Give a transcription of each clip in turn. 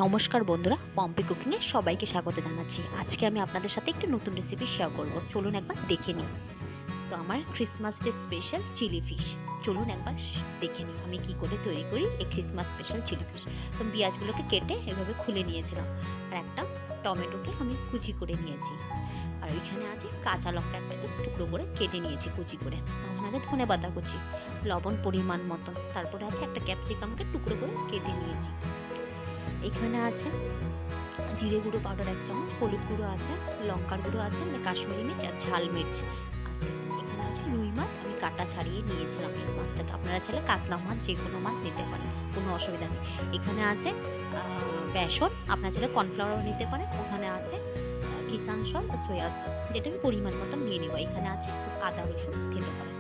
নমস্কার বন্ধুরা, পম্পি কুকিংয়ে সবাইকে স্বাগত জানাচ্ছি। আজকে আমি আপনাদের সাথে একটি নতুন রেসিপি শেয়ার করব। চলুন একবার দেখে নিই। তো আমার Christmas day special chilli fish, চলুন একবার দেখে নিই আমি কি করে তৈরি করি এই ক্রিসমাস স্পেশাল চিলি ফিশ। তো পেঁয়াজগুলোকে কেটে এভাবে খুলে নিয়েছিলাম, আর একটা টমেটোকে আমি কুচি করে নিয়েছি, আর ওইখানে আছে কাঁচা লঙ্কা একটাকে টুকরো করে কেটে নিয়েছি কুচি করে, ওখানে আছে ধনে পাতা কুচি, লবণ পরিমাণ মতন, তারপরে আছে একটা ক্যাপসিকামকে টুকরো করে কেটে নিয়েছি। এখানে আছে জিরে গুঁড়ো পাউডার 1 চামচ, হলুদ গুঁড়ো আছে, লঙ্কার গুঁড়ো আছে, মানে কাশ্মীরি মির্চ আর ঝাল মির্চ আছে। এখানে আছে রুই মাছ, আমি কাটা ছাড়িয়ে নিয়েছিলাম এই মাছটাকে। আপনারা চাইলে কাতলা মাছ যে কোনো মাছ নিতে পারেন, কোনো অসুবিধা নেই। এখানে আছে বেসন, আপনারা চাইলে কর্নফ্লাওয়ারও নিতে পারেন। ওখানে আছে কিষান সস, সয়া সস, যেটা আমি পরিমাণ মতন নিয়ে নিব। এখানে আছে আদা রসুন খেতে পারেন।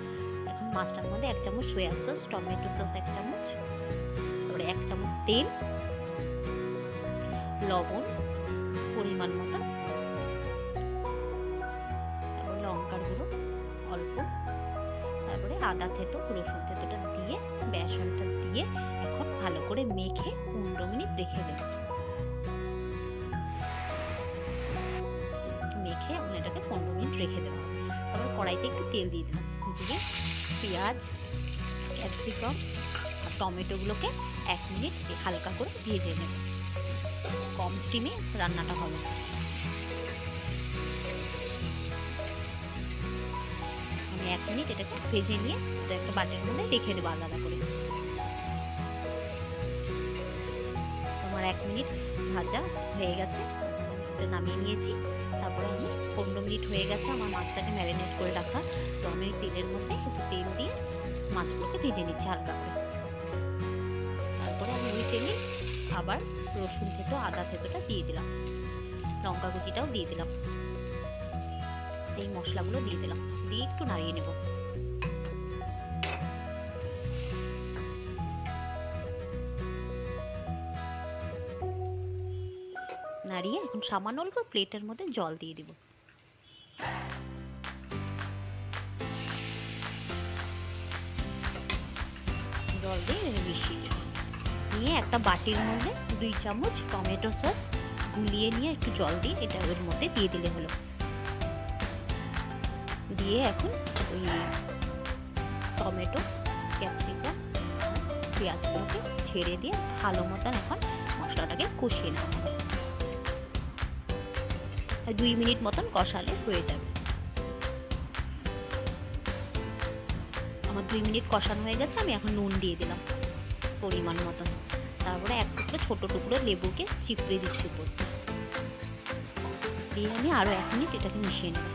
এখন মাছটার মধ্যে 1 চামচ সয়া সস, টমেটো সস 1 চামচ, তারপরে 1 চামচ তেল, লবণ পরিমাণ মতো, তারপর লঙ্কার গুঁড়ো অল্প, তারপরে আদা থেতো রসুন থেতোটা দিয়ে বেসনটা দিয়ে এখন ভালো করে মেখে 15 মিনিট রেখে দেব। মেখে এখন এটাকে 15 মিনিট রেখে দেবো। তারপর কড়াইতে একটু তেল দিয়ে দিলাম, দিয়ে পেঁয়াজ, ক্যাপসিকাম আর টমেটোগুলোকে 1 মিনিট হালকা করে ভেজে নেব। কম স্টিমে রান্নাটা হবে। আমি 1 মিনিট এটাকে ভেজে নিয়ে একটা বাটির মধ্যে রেখে দেবো আলাদা করে। তোমার 1 মিনিট ভাজা হয়ে গেছে, এটা নামিয়ে নিয়েছি। তারপরে আমি 15 মিনিট হয়ে গেছে আমার মাছটাকে ম্যারিনেট করে রাখা। তো আমি তেলের মধ্যে একটু তেল দিয়ে মাছগুলোকে ভেজে নিচ্ছি হালকা করে। তারপরে আমি ওই তেলে আবার রসুন থেতো আদা থেতোটা দিয়ে দিলাম, লঙ্কা কুচিটাও দিয়ে দিলাম, এই মশলাগুলো দিয়ে দিলাম, দিয়ে একটু নাড়িয়ে নেব। নাড়িয়ে এখন সামান্য অল্প প্লেটের মধ্যে জল দিয়ে দিব। জল দিয়ে মিশিয়ে দেব, নিয়ে একটা বাটির মধ্যে 2 চামচ টমেটো সস গুলিয়ে নিয়ে একটু জল দিয়ে এটা ওর মধ্যে দিয়ে দিলে হলো। দিয়ে এখন ওই টমেটো, ক্যাপসিকাম, পেঁয়াজগুলোকে ছেড়ে দিয়ে ভালো মতন এখন মশলাটাকে কষিয়ে নেওয়া হবে। 2 মিনিট মতন কষালে হয়ে যাবে। আমার 2 মিনিট কষানো হয়ে গেছে, আমি এখন নুন দিয়ে দিলাম পরিমাণ মতন। তারপরে এক টুকরো ছোট টুকরো লেবুকে চিপড়ে দিচ্ছি উপর দিয়ে, আমি আরো 1 মিনিট এটাকে মিশিয়ে নেব।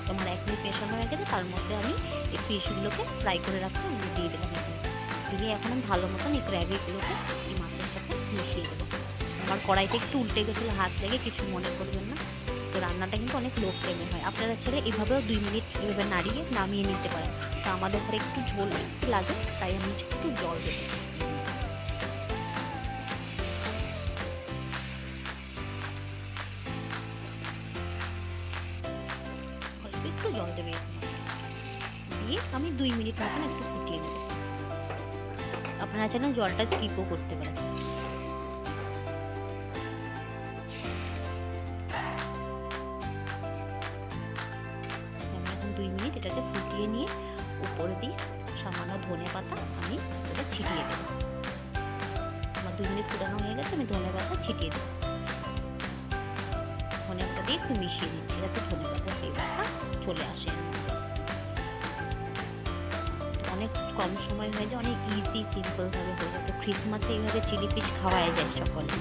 তোমার 1 মিনিট মেশানো হয়ে গেছে, তার মধ্যে আমি এই ফিশগুলোকে ফ্রাই করে রাখতে দিয়ে দিলাম। দিয়ে এখন আমি ভালো মতন এই গ্রেভিগুলোকে এই মাছের সাথে মিশিয়ে দেবো। আমার কড়াইতে একটু উল্টে গেছিলো, হাত লেগে, কিছু মনে করবেন না। তো রান্নাটা কিন্তু অনেক লো ফ্লেমে হয়। আপনারা ছেলে এভাবেও 2 মিনিট এভাবে নাড়িয়ে নামিয়ে নিতে পারেন। তো আমাদের ঘরে একটু ঝোল লাগে, তাই আমি একটু জল দেবো। অল্প একটু জল দেবে, দিয়ে আমি 2 মিনিট মতন একটু ফুটিয়ে নেব। আপনারা চাইলে জলটা স্কিপও করতে পারেন। এখন 2 মিনিট এটাকে ফুটিয়ে নিয়ে উপরে দিয়ে সামান্য ধনে পাতা আমি এটা ছিটিয়ে দেবো। আমার 2 মিনিট ফুটানো হয়ে গেছে, আমি ধনে পাতা ছিটিয়ে দেবো। ধনে পাতা দিয়ে একটু মিশিয়ে দিচ্ছি যাতে ধনে পাতা ফ্লেভারটা চলে আসে। অনেক কম সময় হয়ে যায়, অনেক ইজি সিম্পল ভাবে হয়ে যায়। তো ক্রিসমাসে এইভাবে চিলি ফিশ খাওয়াই যায় সকলে।